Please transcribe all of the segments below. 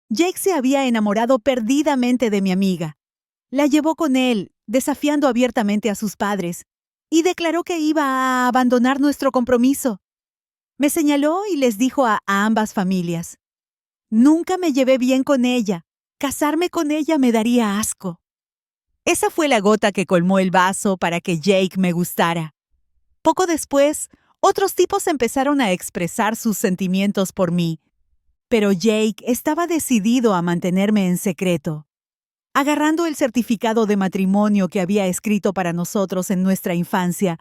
Jake se había enamorado perdidamente de mi amiga. La llevó con él, desafiando abiertamente a sus padres, y declaró que iba a abandonar nuestro compromiso. Me señaló y les dijo a ambas familias: nunca me llevé bien con ella. Casarme con ella me daría asco. Esa fue la gota que colmó el vaso para que Jake me gustara. Poco después, otros tipos empezaron a expresar sus sentimientos por mí, pero Jake estaba decidido a mantenerme en secreto. Agarrando el certificado de matrimonio que había escrito para nosotros en nuestra infancia,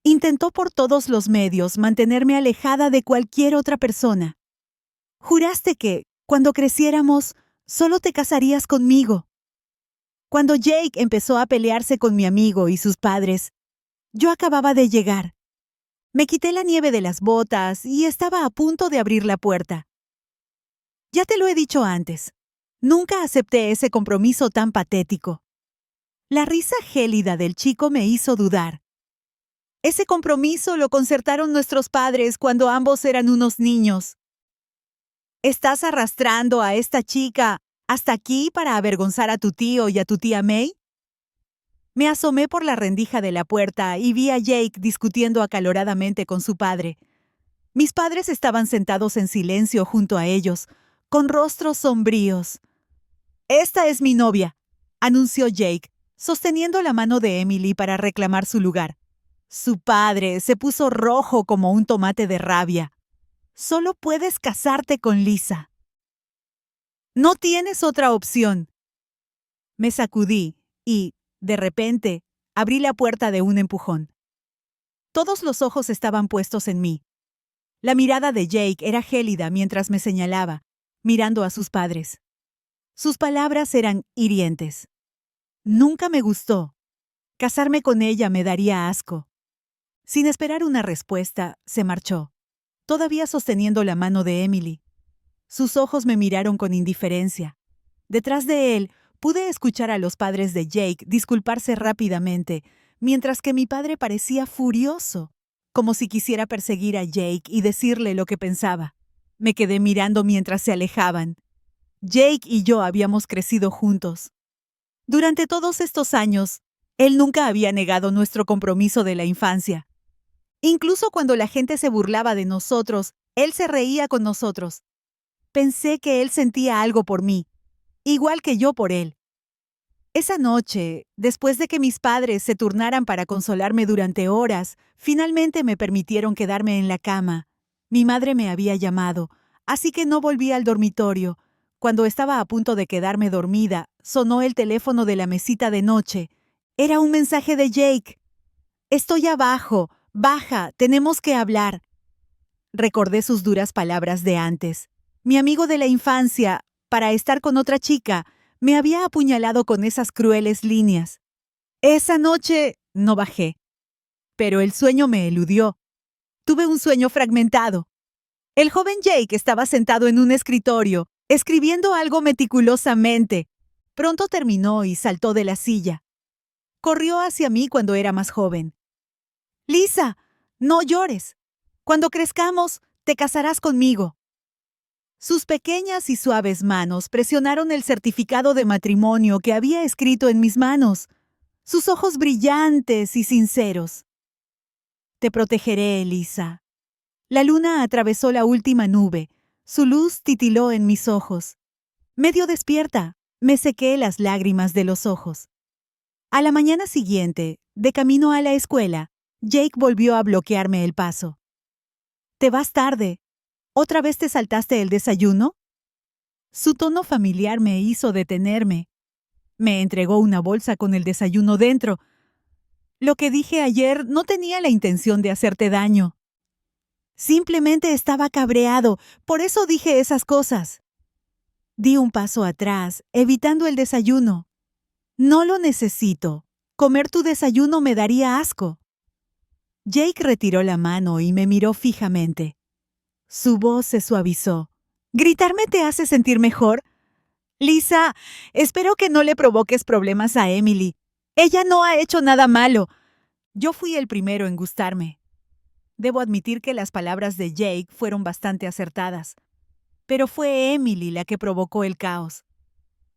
intentó por todos los medios mantenerme alejada de cualquier otra persona. Juraste que, cuando creciéramos, solo te casarías conmigo. Cuando Jake empezó a pelearse con mi amigo y sus padres, yo acababa de llegar. Me quité la nieve de las botas y estaba a punto de abrir la puerta. Ya te lo he dicho antes, nunca acepté ese compromiso tan patético. La risa gélida del chico me hizo dudar. Ese compromiso lo concertaron nuestros padres cuando ambos eran unos niños. ¿Estás arrastrando a esta chica hasta aquí para avergonzar a tu tío y a tu tía May? Me asomé por la rendija de la puerta y vi a Jake discutiendo acaloradamente con su padre. Mis padres estaban sentados en silencio junto a ellos, con rostros sombríos. «Esta es mi novia», anunció Jake, sosteniendo la mano de Emily para reclamar su lugar. Su padre se puso rojo como un tomate de rabia. «Solo puedes casarte con Lisa. No tienes otra opción». Me sacudí y, de repente, abrí la puerta de un empujón. Todos los ojos estaban puestos en mí. La mirada de Jake era gélida mientras me señalaba, mirando a sus padres. Sus palabras eran hirientes. Nunca me gustó. Casarme con ella me daría asco. Sin esperar una respuesta, se marchó, todavía sosteniendo la mano de Emily. Sus ojos me miraron con indiferencia. Detrás de él, pude escuchar a los padres de Jake disculparse rápidamente, mientras que mi padre parecía furioso, como si quisiera perseguir a Jake y decirle lo que pensaba. Me quedé mirando mientras se alejaban. Jake y yo habíamos crecido juntos. Durante todos estos años, él nunca había negado nuestro compromiso de la infancia. Incluso cuando la gente se burlaba de nosotros, él se reía con nosotros. Pensé que él sentía algo por mí, igual que yo por él. Esa noche, después de que mis padres se turnaran para consolarme durante horas, finalmente me permitieron quedarme en la cama. Mi madre me había llamado, así que no volví al dormitorio. Cuando estaba a punto de quedarme dormida, sonó el teléfono de la mesita de noche. Era un mensaje de Jake. «Estoy abajo. Baja. Tenemos que hablar». Recordé sus duras palabras de antes. Mi amigo de la infancia, para estar con otra chica, me había apuñalado con esas crueles líneas. Esa noche no bajé, pero el sueño me eludió. Tuve un sueño fragmentado. El joven Jake estaba sentado en un escritorio, escribiendo algo meticulosamente. Pronto terminó y saltó de la silla. Corrió hacia mí cuando era más joven. «Lisa, no llores. Cuando crezcamos, te casarás conmigo». Sus pequeñas y suaves manos presionaron el certificado de matrimonio que había escrito en mis manos. Sus ojos brillantes y sinceros. «Te protegeré, Lisa». La luna atravesó la última nube. Su luz titiló en mis ojos. Medio despierta, me sequé las lágrimas de los ojos. A la mañana siguiente, de camino a la escuela, Jake volvió a bloquearme el paso. «Te vas tarde. ¿Otra vez te saltaste el desayuno?». Su tono familiar me hizo detenerme. Me entregó una bolsa con el desayuno dentro. «Lo que dije ayer no tenía la intención de hacerte daño. Simplemente estaba cabreado, por eso dije esas cosas». Di un paso atrás, evitando el desayuno. «No lo necesito. Comer tu desayuno me daría asco». Jake retiró la mano y me miró fijamente. Su voz se suavizó. «¿Gritarme te hace sentir mejor? Lisa, espero que no le provoques problemas a Emily. Ella no ha hecho nada malo». Yo fui el primero en gustarme. Debo admitir que las palabras de Jake fueron bastante acertadas. Pero fue Emily la que provocó el caos.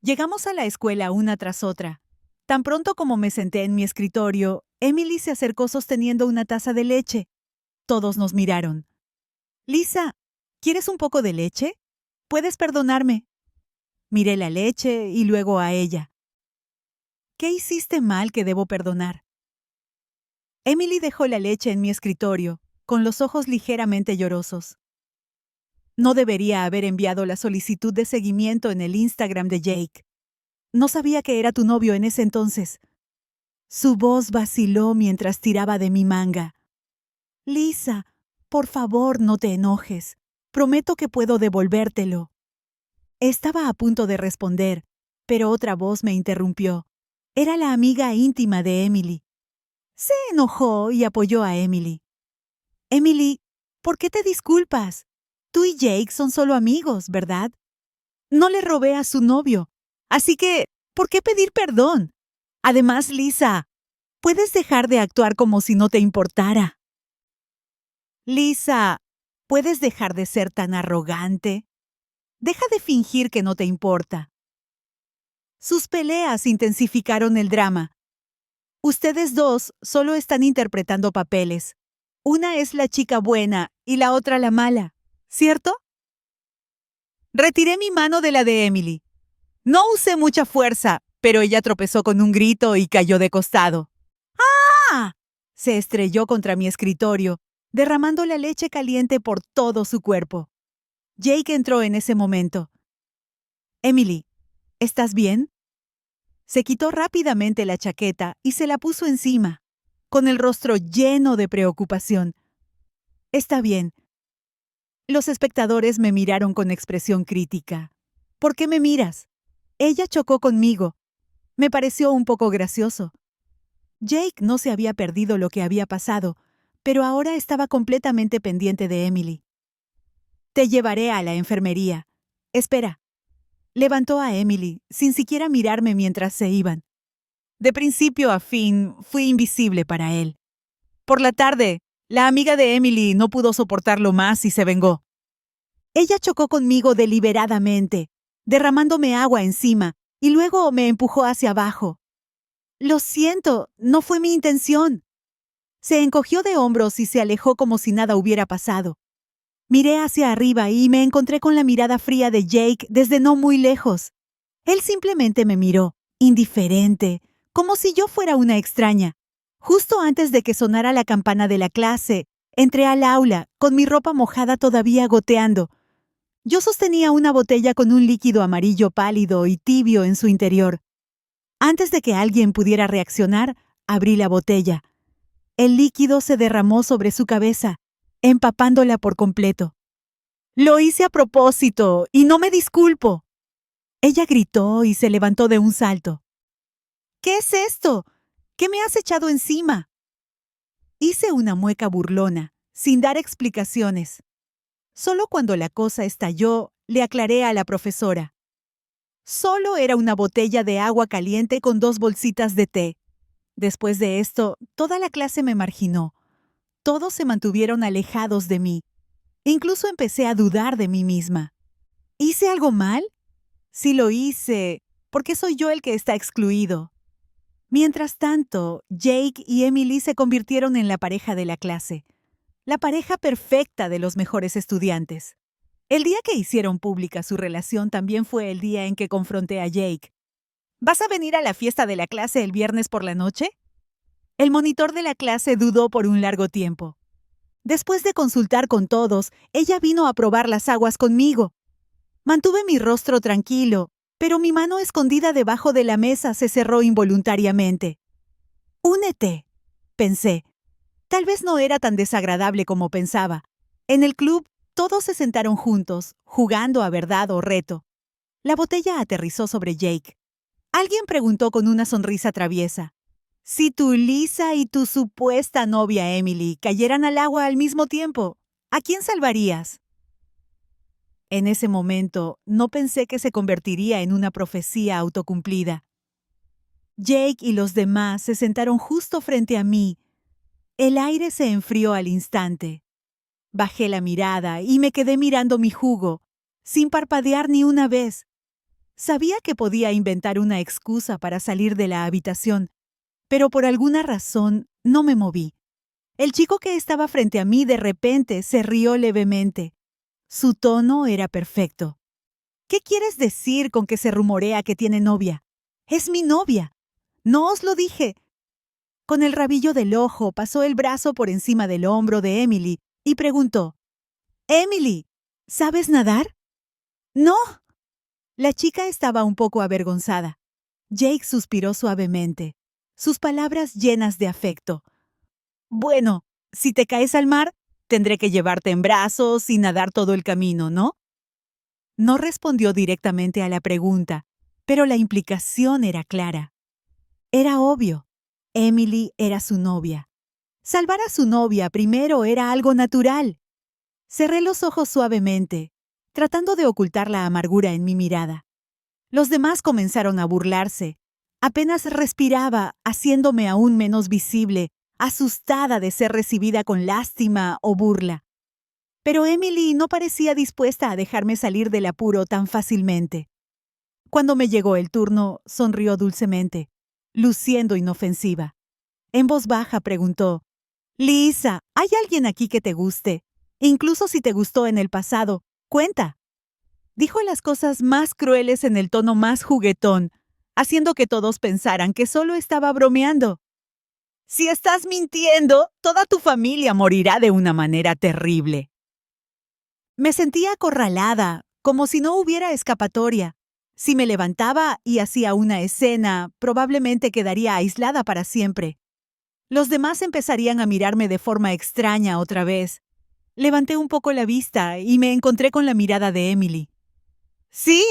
Llegamos a la escuela una tras otra. Tan pronto como me senté en mi escritorio, Emily se acercó sosteniendo una taza de leche. Todos nos miraron. Lisa, ¿quieres un poco de leche? ¿Puedes perdonarme? Miré la leche y luego a ella. ¿Qué hiciste mal que debo perdonar? Emily dejó la leche en mi escritorio, con los ojos ligeramente llorosos. No debería haber enviado la solicitud de seguimiento en el Instagram de Jake. No sabía que era tu novio en ese entonces. Su voz vaciló mientras tiraba de mi manga. Lisa, por favor, no te enojes. Prometo que puedo devolvértelo. Estaba a punto de responder, pero otra voz me interrumpió. Era la amiga íntima de Emily. Se enojó y apoyó a Emily. Emily, ¿por qué te disculpas? Tú y Jake son solo amigos, ¿verdad? No le robé a su novio, así que, ¿por qué pedir perdón? Además, Lisa, ¿puedes dejar de actuar como si no te importara? Lisa, ¿puedes dejar de ser tan arrogante? Deja de fingir que no te importa. Sus peleas intensificaron el drama. Ustedes dos solo están interpretando papeles. Una es la chica buena y la otra la mala, ¿cierto? Retiré mi mano de la de Emily. No usé mucha fuerza, pero ella tropezó con un grito y cayó de costado. ¡Ah! Se estrelló contra mi escritorio, derramando la leche caliente por todo su cuerpo. Jake entró en ese momento. Emily, ¿estás bien? Se quitó rápidamente la chaqueta y se la puso encima, con el rostro lleno de preocupación. Está bien. Los espectadores me miraron con expresión crítica. ¿Por qué me miras? Ella chocó conmigo. Me pareció un poco gracioso. Jake no se había perdido lo que había pasado, pero ahora estaba completamente pendiente de Emily. Te llevaré a la enfermería. Espera. Levantó a Emily, sin siquiera mirarme mientras se iban. De principio a fin, fui invisible para él. Por la tarde, la amiga de Emily no pudo soportarlo más y se vengó. Ella chocó conmigo deliberadamente, derramándome agua encima, y luego me empujó hacia abajo. Lo siento, no fue mi intención. Se encogió de hombros y se alejó como si nada hubiera pasado. Miré hacia arriba y me encontré con la mirada fría de Jake desde no muy lejos. Él simplemente me miró, indiferente, como si yo fuera una extraña. Justo antes de que sonara la campana de la clase, entré al aula, con mi ropa mojada todavía goteando. Yo sostenía una botella con un líquido amarillo pálido y tibio en su interior. Antes de que alguien pudiera reaccionar, abrí la botella. El líquido se derramó sobre su cabeza, empapándola por completo. Lo hice a propósito y no me disculpo. Ella gritó y se levantó de un salto. ¿Qué es esto? ¿Qué me has echado encima? Hice una mueca burlona, sin dar explicaciones. Solo cuando la cosa estalló, le aclaré a la profesora. Solo era una botella de agua caliente con 2 bolsitas de té. Después de esto, toda la clase me marginó. Todos se mantuvieron alejados de mí. Incluso empecé a dudar de mí misma. ¿Hice algo mal? Si lo hice, ¿por qué soy yo el que está excluido? Mientras tanto, Jake y Emily se convirtieron en la pareja de la clase. La pareja perfecta de los mejores estudiantes. El día que hicieron pública su relación también fue el día en que confronté a Jake. ¿Vas a venir a la fiesta de la clase el viernes por la noche? El monitor de la clase dudó por un largo tiempo. Después de consultar con todos, ella vino a probar las aguas conmigo. Mantuve mi rostro tranquilo, pero mi mano escondida debajo de la mesa se cerró involuntariamente. «Únete», pensé. Tal vez no era tan desagradable como pensaba. En el club, todos se sentaron juntos, jugando a verdad o reto. La botella aterrizó sobre Jake. Alguien preguntó con una sonrisa traviesa. Si tu Lisa y tu supuesta novia Emily cayeran al agua al mismo tiempo, ¿a quién salvarías? En ese momento, no pensé que se convertiría en una profecía autocumplida. Jake y los demás se sentaron justo frente a mí. El aire se enfrió al instante. Bajé la mirada y me quedé mirando mi jugo, sin parpadear ni una vez. Sabía que podía inventar una excusa para salir de la habitación, pero por alguna razón no me moví. El chico que estaba frente a mí de repente se rió levemente. Su tono era perfecto. ¿Qué quieres decir con que se rumorea que tiene novia? Es mi novia. ¿No os lo dije? Con el rabillo del ojo pasó el brazo por encima del hombro de Emily y preguntó: «Emily, ¿sabes nadar?» «No». La chica estaba un poco avergonzada. Jake suspiró suavemente, sus palabras llenas de afecto. «Bueno, si te caes al mar, tendré que llevarte en brazos y nadar todo el camino, ¿no?» No respondió directamente a la pregunta, pero la implicación era clara. Era obvio. Emily era su novia. Salvar a su novia primero era algo natural. Cerré los ojos suavemente, tratando de ocultar la amargura en mi mirada. Los demás comenzaron a burlarse. Apenas respiraba, haciéndome aún menos visible, asustada de ser recibida con lástima o burla. Pero Emily no parecía dispuesta a dejarme salir del apuro tan fácilmente. Cuando me llegó el turno, sonrió dulcemente, luciendo inofensiva. En voz baja preguntó: «Lisa, ¿hay alguien aquí que te guste? Incluso si te gustó en el pasado, cuenta». Dijo las cosas más crueles en el tono más juguetón, haciendo que todos pensaran que solo estaba bromeando. «Si estás mintiendo, toda tu familia morirá de una manera terrible». Me sentía acorralada, como si no hubiera escapatoria. Si me levantaba y hacía una escena, probablemente quedaría aislada para siempre. Los demás empezarían a mirarme de forma extraña otra vez. Levanté un poco la vista y me encontré con la mirada de Emily. «Sí».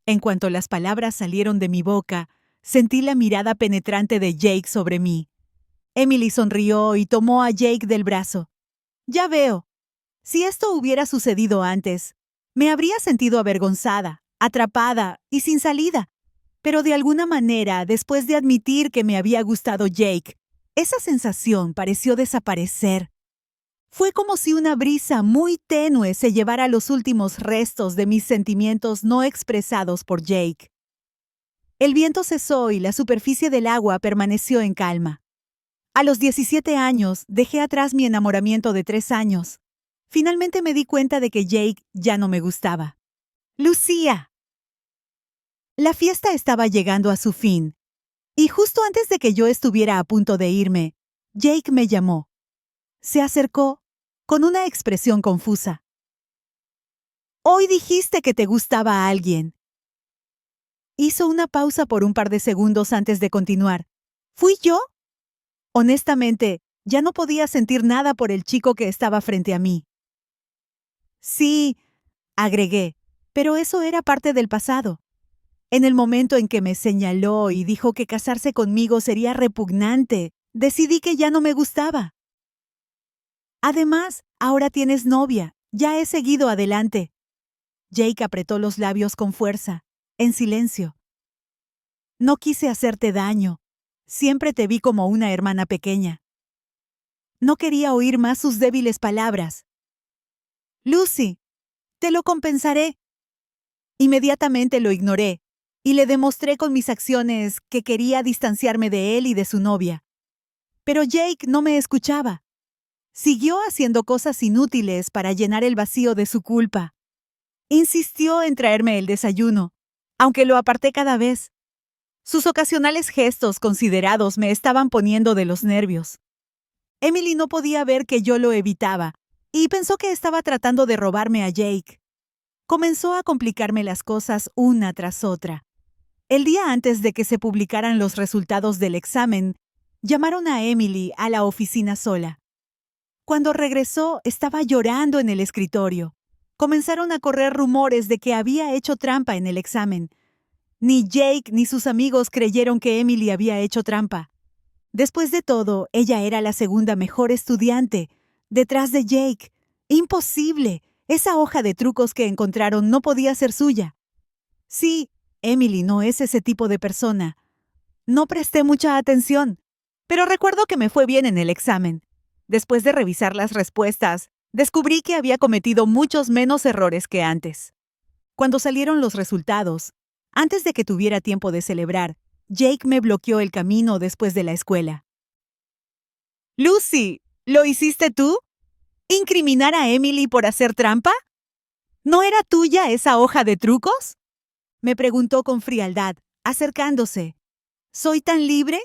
En cuanto las palabras salieron de mi boca, sentí la mirada penetrante de Jake sobre mí. Emily sonrió y tomó a Jake del brazo. «Ya veo. Si esto hubiera sucedido antes, me habría sentido avergonzada, atrapada y sin salida. Pero de alguna manera, después de admitir que me había gustado Jake, esa sensación pareció desaparecer. Fue como si una brisa muy tenue se llevara los últimos restos de mis sentimientos no expresados por Jake. El viento cesó y la superficie del agua permaneció en calma. A los 17 años, dejé atrás mi enamoramiento de 3 años. Finalmente me di cuenta de que Jake ya no me gustaba. «Lucía». La fiesta estaba llegando a su fin, y justo antes de que yo estuviera a punto de irme, Jake me llamó. Se acercó, con una expresión confusa. «Hoy dijiste que te gustaba a alguien». Hizo una pausa por un par de segundos antes de continuar. «¿Fui yo?» Honestamente, ya no podía sentir nada por el chico que estaba frente a mí. «Sí», agregué, pero eso era parte del pasado. En el momento en que me señaló y dijo que casarse conmigo sería repugnante, decidí que ya no me gustaba. «Además, ahora tienes novia. Ya he seguido adelante». Jake apretó los labios con fuerza, en silencio. «No quise hacerte daño. Siempre te vi como una hermana pequeña». No quería oír más sus débiles palabras. «Lucy, te lo compensaré». Inmediatamente lo ignoré y le demostré con mis acciones que quería distanciarme de él y de su novia. Pero Jake no me escuchaba. Siguió haciendo cosas inútiles para llenar el vacío de su culpa. Insistió en traerme el desayuno, aunque lo aparté cada vez. Sus ocasionales gestos considerados me estaban poniendo de los nervios. Emily no podía ver que yo lo evitaba y pensó que estaba tratando de robarme a Jake. Comenzó a complicarme las cosas una tras otra. El día antes de que se publicaran los resultados del examen, llamaron a Emily a la oficina sola. Cuando regresó, estaba llorando en el escritorio. Comenzaron a correr rumores de que había hecho trampa en el examen. Ni Jake ni sus amigos creyeron que Emily había hecho trampa. Después de todo, ella era la segunda mejor estudiante, detrás de Jake. ¡Imposible! Esa hoja de trucos que encontraron no podía ser suya. Sí, Emily no es ese tipo de persona. No presté mucha atención, pero recuerdo que me fue bien en el examen. Después de revisar las respuestas, Descubrí que había cometido muchos menos errores que antes. Cuando salieron los resultados, antes de que tuviera tiempo de celebrar, Jake me bloqueó el camino después de la escuela. Lucy, ¿lo hiciste tú? ¿Incriminar a Emily por hacer trampa? ¿No era tuya esa hoja de trucos? Me preguntó con frialdad, acercándose. ¿Soy tan libre?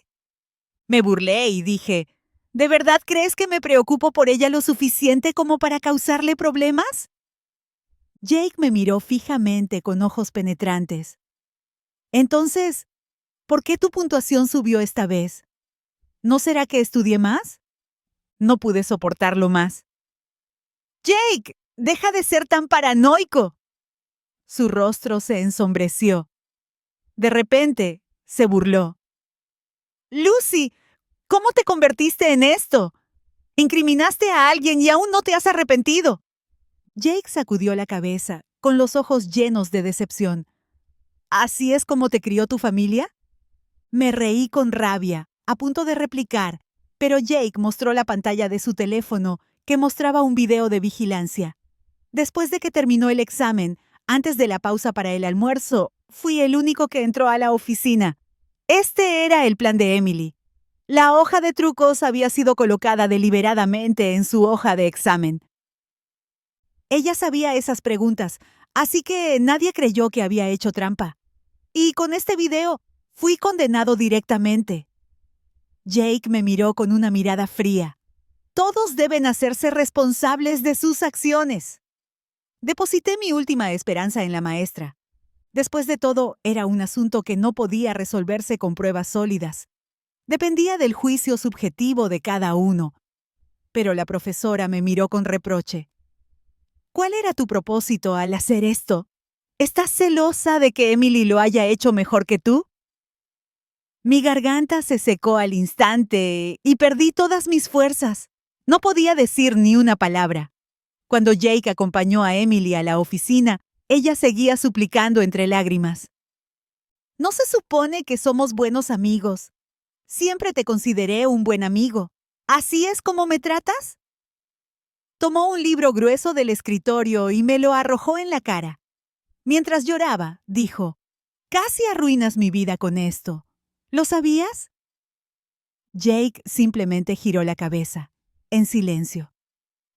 Me burlé y dije, ¿de verdad crees que me preocupo por ella lo suficiente como para causarle problemas? Jake me miró fijamente con ojos penetrantes. Entonces, ¿por qué tu puntuación subió esta vez? ¿No será que estudié más? No pude soportarlo más. Jake, deja de ser tan paranoico. Su rostro se ensombreció. De repente, se burló. Lucy, ¿cómo te convertiste en esto? Incriminaste a alguien y aún no te has arrepentido. Jake sacudió la cabeza, con los ojos llenos de decepción. ¿Así es como te crió tu familia? Me reí con rabia, a punto de replicar, pero Jake mostró la pantalla de su teléfono, que mostraba un video de vigilancia. Después de que terminó el examen, antes de la pausa para el almuerzo, fui el único que entró a la oficina. Este era el plan de Emily. La hoja de trucos había sido colocada deliberadamente en su hoja de examen. Ella sabía esas preguntas, así que nadie creyó que había hecho trampa. Y con este video, fui condenado directamente. Jake me miró con una mirada fría. Todos deben hacerse responsables de sus acciones. Deposité mi última esperanza en la maestra. Después de todo, era un asunto que no podía resolverse con pruebas sólidas. Dependía del juicio subjetivo de cada uno. Pero la profesora me miró con reproche. ¿Cuál era tu propósito al hacer esto? ¿Estás celosa de que Emily lo haya hecho mejor que tú? Mi garganta se secó al instante y perdí todas mis fuerzas. No podía decir ni una palabra. Cuando Jake acompañó a Emily a la oficina, ella seguía suplicando entre lágrimas. ¿No se supone que somos buenos amigos? Siempre te consideré un buen amigo. ¿Así es como me tratas? Tomó un libro grueso del escritorio y me lo arrojó en la cara. Mientras lloraba, dijo, «Casi arruinas mi vida con esto. ¿Lo sabías?» Jake simplemente giró la cabeza, en silencio.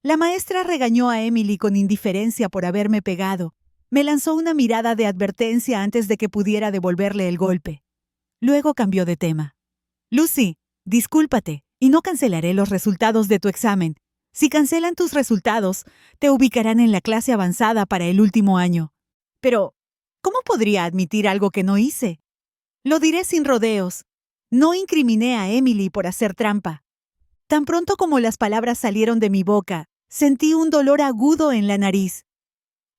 La maestra regañó a Emily con indiferencia por haberme pegado. Me lanzó una mirada de advertencia antes de que pudiera devolverle el golpe. Luego cambió de tema. «Lucy, discúlpate, y no cancelaré los resultados de tu examen. Si cancelan tus resultados, te ubicarán en la clase avanzada para el último año. Pero, ¿cómo podría admitir algo que no hice? Lo diré sin rodeos. No incriminé a Emily por hacer trampa. Tan pronto como las palabras salieron de mi boca, sentí un dolor agudo en la nariz.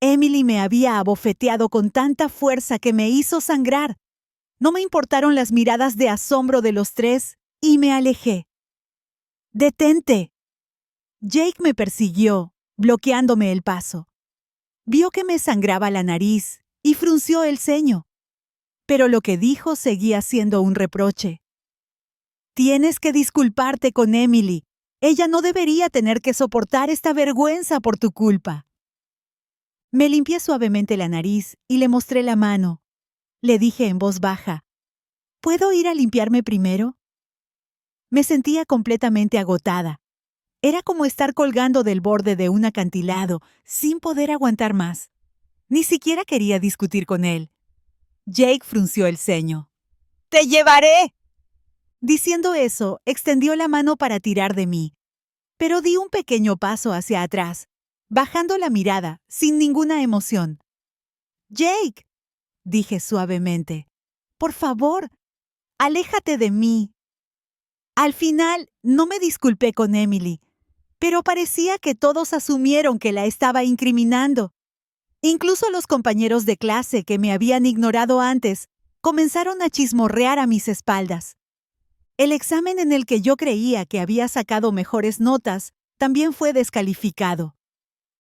Emily me había abofeteado con tanta fuerza que me hizo sangrar. No me importaron las miradas de asombro de los tres y me alejé. «¡Detente!». Jake me persiguió, bloqueándome el paso. Vio que me sangraba la nariz y frunció el ceño. Pero lo que dijo seguía siendo un reproche. «Tienes que disculparte con Emily. Ella no debería tener que soportar esta vergüenza por tu culpa». Me limpié suavemente la nariz y le mostré la mano. Le dije en voz baja, «¿Puedo ir a limpiarme primero?». Me sentía completamente agotada. Era como estar colgando del borde de un acantilado, sin poder aguantar más. Ni siquiera quería discutir con él. Jake frunció el ceño. «¡Te llevaré!». Diciendo eso, extendió la mano para tirar de mí. Pero di un pequeño paso hacia atrás, bajando la mirada, sin ninguna emoción. «Jake», dije suavemente, «por favor, aléjate de mí». Al final, no me disculpé con Emily, pero parecía que todos asumieron que la estaba incriminando. Incluso los compañeros de clase que me habían ignorado antes comenzaron a chismorrear a mis espaldas. El examen en el que yo creía que había sacado mejores notas también fue descalificado.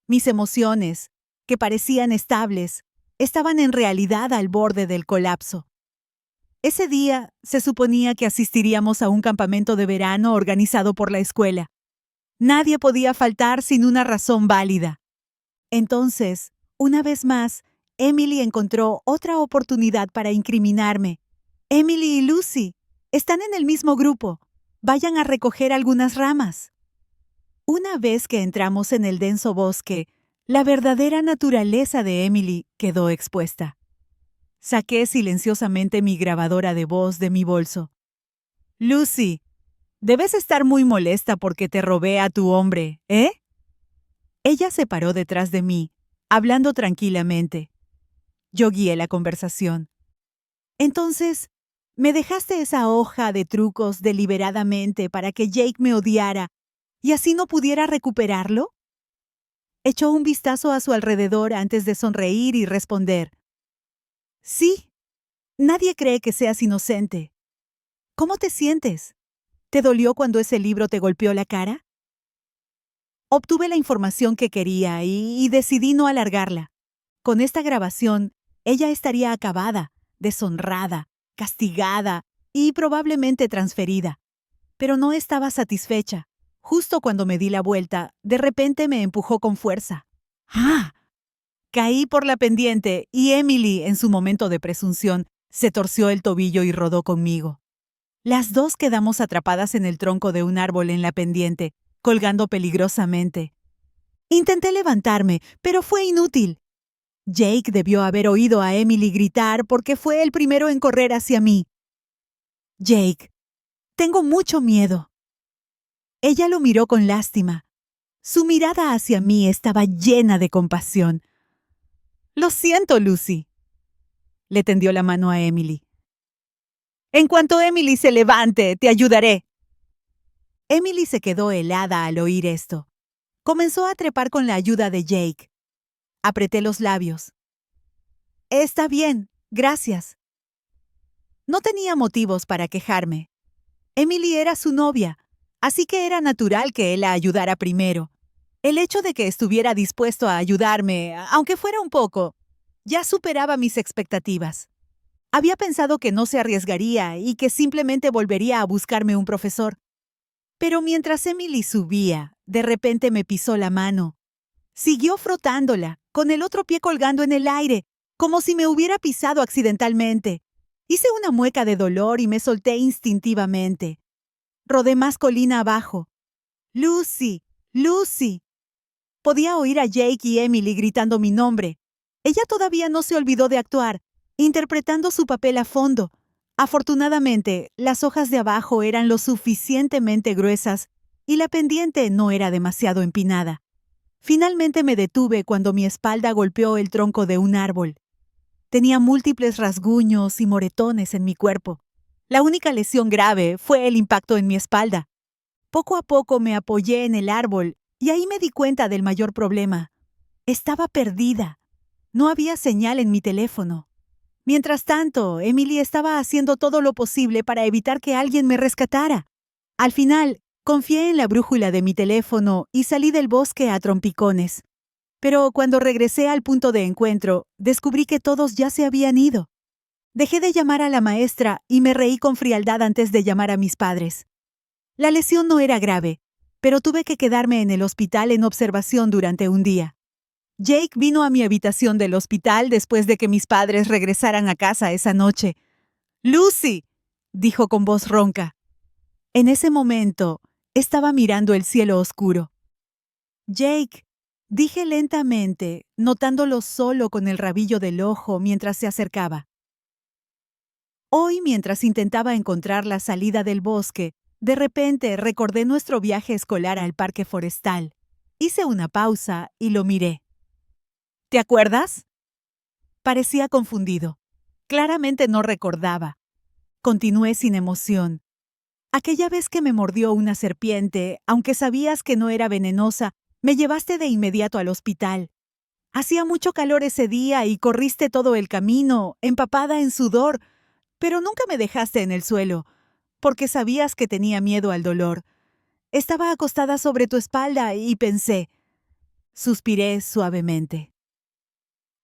Mis emociones, que parecían estables, estaban en realidad al borde del colapso. Ese día se suponía que asistiríamos a un campamento de verano organizado por la escuela. Nadie podía faltar sin una razón válida. Entonces, una vez más, Emily encontró otra oportunidad para incriminarme. Emily y Lucy están en el mismo grupo. Vayan a recoger algunas ramas. Una vez que entramos en el denso bosque, la verdadera naturaleza de Emily quedó expuesta. Saqué silenciosamente mi grabadora de voz de mi bolso. Lucy, debes estar muy molesta porque te robé a tu hombre, ¿eh? Ella se paró detrás de mí, hablando tranquilamente. Yo guié la conversación. Entonces, ¿me dejaste esa hoja de trucos deliberadamente para que Jake me odiara y así no pudiera recuperarlo? Echó un vistazo a su alrededor antes de sonreír y responder. Sí, nadie cree que seas inocente. ¿Cómo te sientes? ¿Te dolió cuando ese libro te golpeó la cara? Obtuve la información que quería y decidí no alargarla. Con esta grabación, ella estaría acabada, deshonrada, castigada y probablemente transferida. Pero no estaba satisfecha. Justo cuando me di la vuelta, de repente me empujó con fuerza. ¡Ah! Caí por la pendiente y Emily, en su momento de presunción, se torció el tobillo y rodó conmigo. Las dos quedamos atrapadas en el tronco de un árbol en la pendiente, colgando peligrosamente. Intenté levantarme, pero fue inútil. Jake debió haber oído a Emily gritar porque fue el primero en correr hacia mí. Jake, tengo mucho miedo. Ella lo miró con lástima. Su mirada hacia mí estaba llena de compasión. Lo siento, Lucy. Le tendió la mano a Emily. En cuanto Emily se levante, te ayudaré. Emily se quedó helada al oír esto. Comenzó a trepar con la ayuda de Jake. Apreté los labios. Está bien, gracias. No tenía motivos para quejarme. Emily era su novia, así que era natural que él la ayudara primero. El hecho de que estuviera dispuesto a ayudarme, aunque fuera un poco, ya superaba mis expectativas. Había pensado que no se arriesgaría y que simplemente volvería a buscarme un profesor. Pero mientras Emily subía, de repente me pisó la mano. Siguió frotándola, con el otro pie colgando en el aire, como si me hubiera pisado accidentalmente. Hice una mueca de dolor y me solté instintivamente. Rodé más colina abajo. ¡Lucy! ¡Lucy! Podía oír a Jake y Emily gritando mi nombre. Ella todavía no se olvidó de actuar, interpretando su papel a fondo. Afortunadamente, las hojas de abajo eran lo suficientemente gruesas y la pendiente no era demasiado empinada. Finalmente me detuve cuando mi espalda golpeó el tronco de un árbol. Tenía múltiples rasguños y moretones en mi cuerpo. La única lesión grave fue el impacto en mi espalda. Poco a poco me apoyé en el árbol y ahí me di cuenta del mayor problema. Estaba perdida. No había señal en mi teléfono. Mientras tanto, Emily estaba haciendo todo lo posible para evitar que alguien me rescatara. Al final, confié en la brújula de mi teléfono y salí del bosque a trompicones. Pero cuando regresé al punto de encuentro, descubrí que todos ya se habían ido. Dejé de llamar a la maestra y me reí con frialdad antes de llamar a mis padres. La lesión no era grave, pero tuve que quedarme en el hospital en observación durante un día. Jake vino a mi habitación del hospital después de que mis padres regresaran a casa esa noche. «Lucy», dijo con voz ronca. En ese momento, estaba mirando el cielo oscuro. «Jake», dije lentamente, notándolo solo con el rabillo del ojo mientras se acercaba. Hoy, mientras intentaba encontrar la salida del bosque, de repente recordé nuestro viaje escolar al parque forestal. Hice una pausa y lo miré. ¿Te acuerdas? Parecía confundido. Claramente no recordaba. Continué sin emoción. Aquella vez que me mordió una serpiente, aunque sabías que no era venenosa, me llevaste de inmediato al hospital. Hacía mucho calor ese día y corriste todo el camino, empapada en sudor, pero nunca me dejaste en el suelo, porque sabías que tenía miedo al dolor. Estaba acostada sobre tu espalda y pensé. Suspiré suavemente.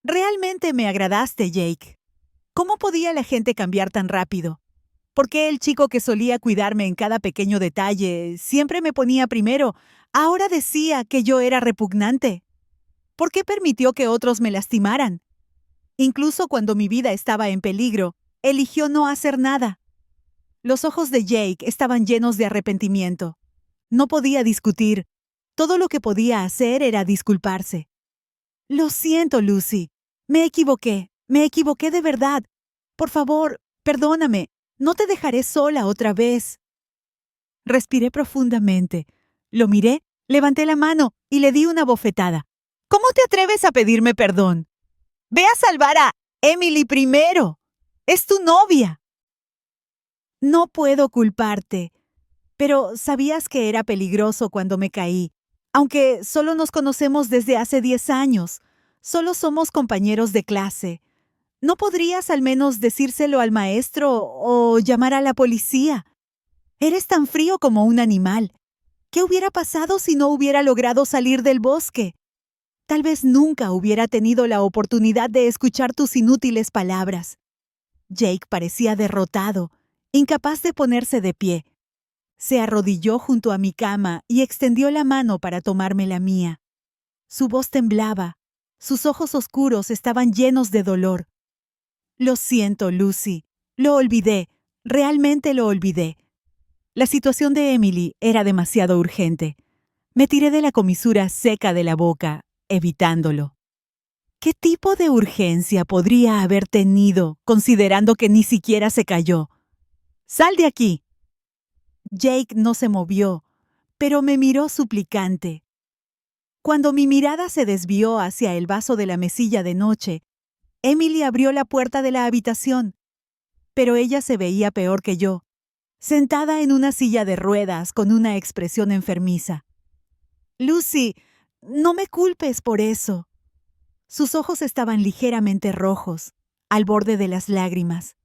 Realmente me agradaste, Jake. ¿Cómo podía la gente cambiar tan rápido? ¿Por qué el chico que solía cuidarme en cada pequeño detalle siempre me ponía primero, Ahora decía que yo era repugnante. ¿Por qué permitió que otros me lastimaran? Incluso cuando mi vida estaba en peligro, eligió no hacer nada. Los ojos de Jake estaban llenos de arrepentimiento. No podía discutir. Todo lo que podía hacer era disculparse. Lo siento, Lucy. Me equivoqué de verdad. Por favor, perdóname. No te dejaré sola otra vez. Respiré profundamente. Lo miré, levanté la mano y le di una bofetada. ¿Cómo te atreves a pedirme perdón? Ve a salvar a Emily primero. Es tu novia. No puedo culparte, pero sabías que era peligroso cuando me caí. Aunque solo nos conocemos desde hace 10 años, solo somos compañeros de clase. ¿No podrías al menos decírselo al maestro o llamar a la policía? Eres tan frío como un animal. ¿Qué hubiera pasado si no hubiera logrado salir del bosque? Tal vez nunca hubiera tenido la oportunidad de escuchar tus inútiles palabras. Jake parecía derrotado, incapaz de ponerse de pie. Se arrodilló junto a mi cama y extendió la mano para tomarme la mía. Su voz temblaba. Sus ojos oscuros estaban llenos de dolor. Lo siento, Lucy. Lo olvidé. Realmente lo olvidé. La situación de Emily era demasiado urgente. Me tiré de la comisura seca de la boca, evitándolo. ¿Qué tipo de urgencia podría haber tenido, considerando que ni siquiera se cayó? ¡Sal de aquí! Jake no se movió, pero me miró suplicante. Cuando mi mirada se desvió hacia el vaso de la mesilla de noche, Emily abrió la puerta de la habitación, pero ella se veía peor que yo, sentada en una silla de ruedas con una expresión enfermiza. Lucy, no me culpes por eso. Sus ojos estaban ligeramente rojos, al borde de las lágrimas.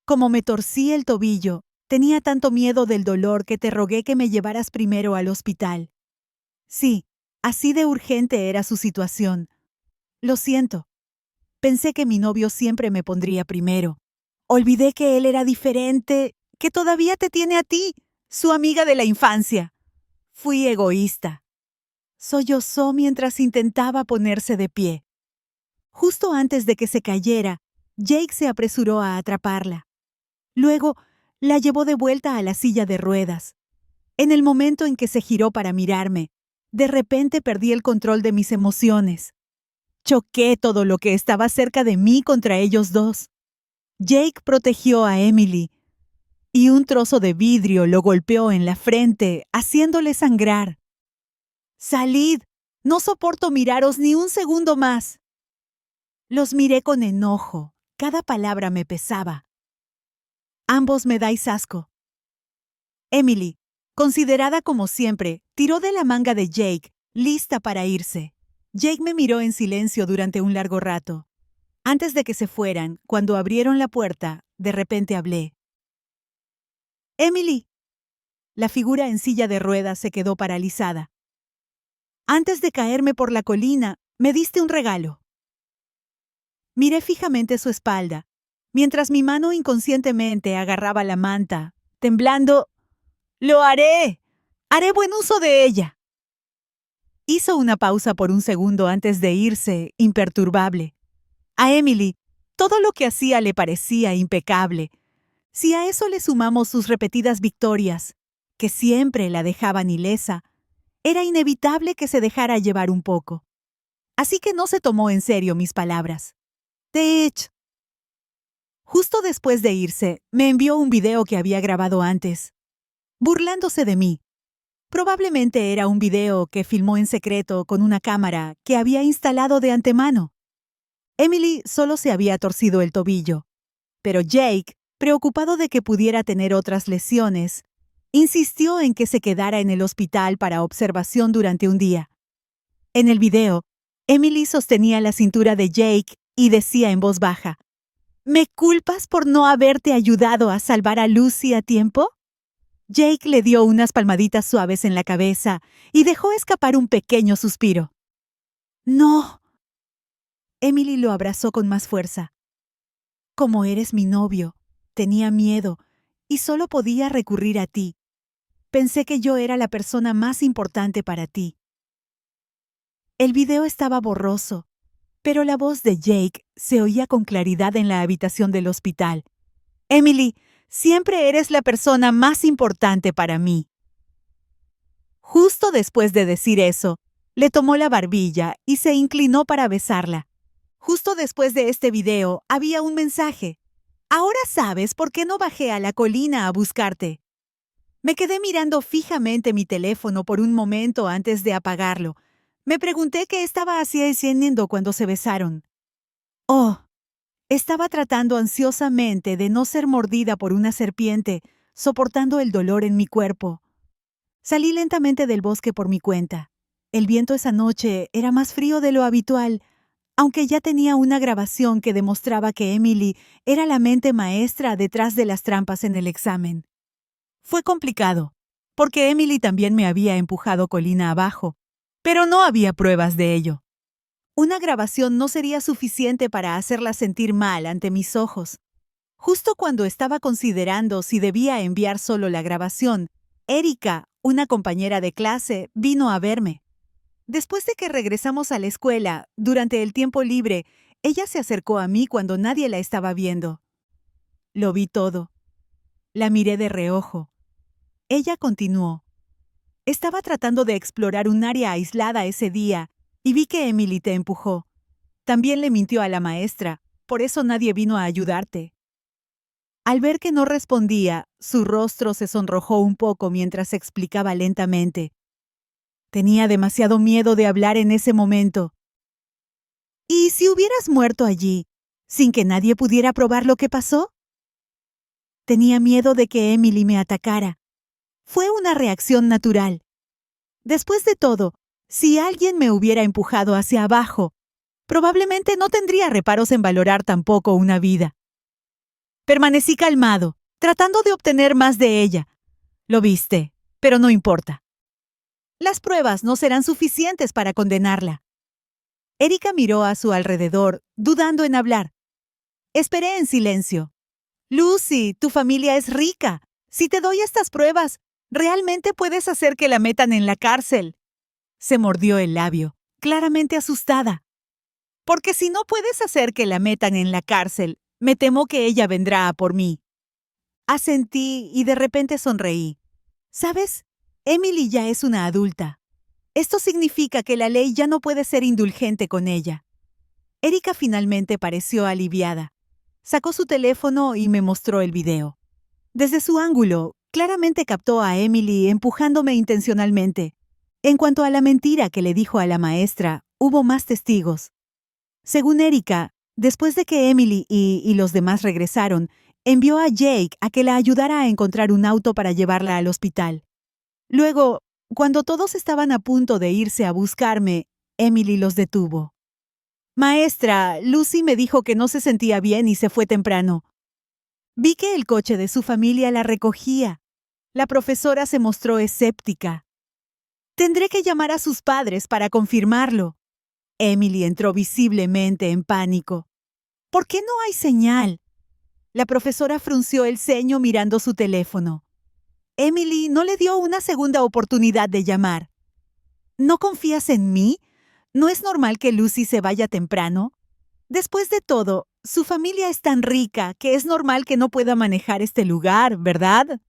Como me torcí el tobillo, tenía tanto miedo del dolor que te rogué que me llevaras primero al hospital. Sí, así de urgente era su situación. Lo siento. Pensé que mi novio siempre me pondría primero. Olvidé que él era diferente, que todavía te tiene a ti, su amiga de la infancia. Fui egoísta. Sollozó mientras intentaba ponerse de pie. Justo antes de que se cayera, Jake se apresuró a atraparla. Luego, la llevó de vuelta a la silla de ruedas. En el momento en que se giró para mirarme, de repente perdí el control de mis emociones. Choqué todo lo que estaba cerca de mí contra ellos dos. Jake protegió a Emily, y un trozo de vidrio lo golpeó en la frente, haciéndole sangrar. «¡Salid! No soporto miraros ni un segundo más». Los miré con enojo. Cada palabra me pesaba. Ambos me dais asco. Emily, considerada como siempre, tiró de la manga de Jake, lista para irse. Jake me miró en silencio durante un largo rato. Antes de que se fueran, cuando abrieron la puerta, de repente hablé. «Emily». La figura en silla de ruedas se quedó paralizada. «Antes de caerme por la colina, me diste un regalo». Miré fijamente su espalda, mientras mi mano inconscientemente agarraba la manta, temblando. «¡Lo haré! Haré buen uso de ella». Hizo una pausa por un segundo antes de irse, imperturbable. A Emily, todo lo que hacía le parecía impecable. Si a eso le sumamos sus repetidas victorias, que siempre la dejaban ilesa, era inevitable que se dejara llevar un poco. Así que no se tomó en serio mis palabras. De hecho, justo después de irse, me envió un video que había grabado antes, burlándose de mí. Probablemente era un video que filmó en secreto con una cámara que había instalado de antemano. Emily solo se había torcido el tobillo, pero Jake, preocupado de que pudiera tener otras lesiones, insistió en que se quedara en el hospital para observación durante un día. En el video, Emily sostenía la cintura de Jake y decía en voz baja, «¿Me culpas por no haberte ayudado a salvar a Lucy a tiempo?» Jake le dio unas palmaditas suaves en la cabeza y dejó escapar un pequeño suspiro. «No». Emily lo abrazó con más fuerza. «Como eres mi novio, tenía miedo y solo podía recurrir a ti. pensé que yo era la persona más importante para ti. El video estaba borroso, pero la voz de Jake se oía con claridad en la habitación del hospital. Emily, siempre eres la persona más importante para mí. Justo después de decir eso, le tomó la barbilla y se inclinó para besarla. Justo después de este video había un mensaje. Ahora sabes por qué no bajé a la colina a buscarte. Me quedé mirando fijamente mi teléfono por un momento antes de apagarlo. Me pregunté qué estaba haciendo cuando se besaron. Oh, estaba tratando ansiosamente de no ser mordida por una serpiente, soportando el dolor en mi cuerpo. Salí lentamente del bosque por mi cuenta. El viento esa noche era más frío de lo habitual, aunque ya tenía una grabación que demostraba que Emily era la mente maestra detrás de las trampas en el examen. Fue complicado, porque Emily también me había empujado colina abajo, pero no había pruebas de ello. Una grabación no sería suficiente para hacerla sentir mal ante mis ojos. Justo cuando estaba considerando si debía enviar solo la grabación, Erika, una compañera de clase, vino a verme. Después de que regresamos a la escuela, durante el tiempo libre, ella se acercó a mí cuando nadie la estaba viendo. Lo vi todo. La miré de reojo. Ella continuó. Estaba tratando de explorar un área aislada ese día y vi que Emily te empujó. También le mintió a la maestra, por eso nadie vino a ayudarte. Al ver que no respondía, su rostro se sonrojó un poco mientras explicaba lentamente. Tenía demasiado miedo de hablar en ese momento. ¿Y si hubieras muerto allí, sin que nadie pudiera probar lo que pasó? Tenía miedo de que Emily me atacara. Fue una reacción natural. Después de todo, si alguien me hubiera empujado hacia abajo, probablemente no tendría reparos en valorar tampoco una vida. Permanecí calmado, tratando de obtener más de ella. Lo viste, pero no importa. Las pruebas no serán suficientes para condenarla. Erika miró a su alrededor, dudando en hablar. Esperé en silencio. Lucy, tu familia es rica. Si te doy estas pruebas, realmente puedes hacer que la metan en la cárcel. Se mordió el labio, claramente asustada. Porque si no puedes hacer que la metan en la cárcel, me temo que ella vendrá a por mí. Asentí y de repente sonreí. ¿Sabes? Emily ya es una adulta. Esto significa que la ley ya no puede ser indulgente con ella. Erika finalmente pareció aliviada. Sacó su teléfono y me mostró el video. Desde su ángulo, claramente captó a Emily empujándome intencionalmente. En cuanto a la mentira que le dijo a la maestra, hubo más testigos. Según Erika, después de que Emily y los demás regresaron, envió a Jake a que la ayudara a encontrar un auto para llevarla al hospital. Luego, cuando todos estaban a punto de irse a buscarme, Emily los detuvo. Maestra, Lucy me dijo que no se sentía bien y se fue temprano. Vi que el coche de su familia la recogía. La profesora se mostró escéptica. Tendré que llamar a sus padres para confirmarlo. Emily entró visiblemente en pánico. ¿Por qué no hay señal? La profesora frunció el ceño mirando su teléfono. Emily no le dio una segunda oportunidad de llamar. ¿No confías en mí? ¿No es normal que Lucy se vaya temprano? Después de todo, su familia es tan rica que es normal que no pueda manejar este lugar, ¿verdad?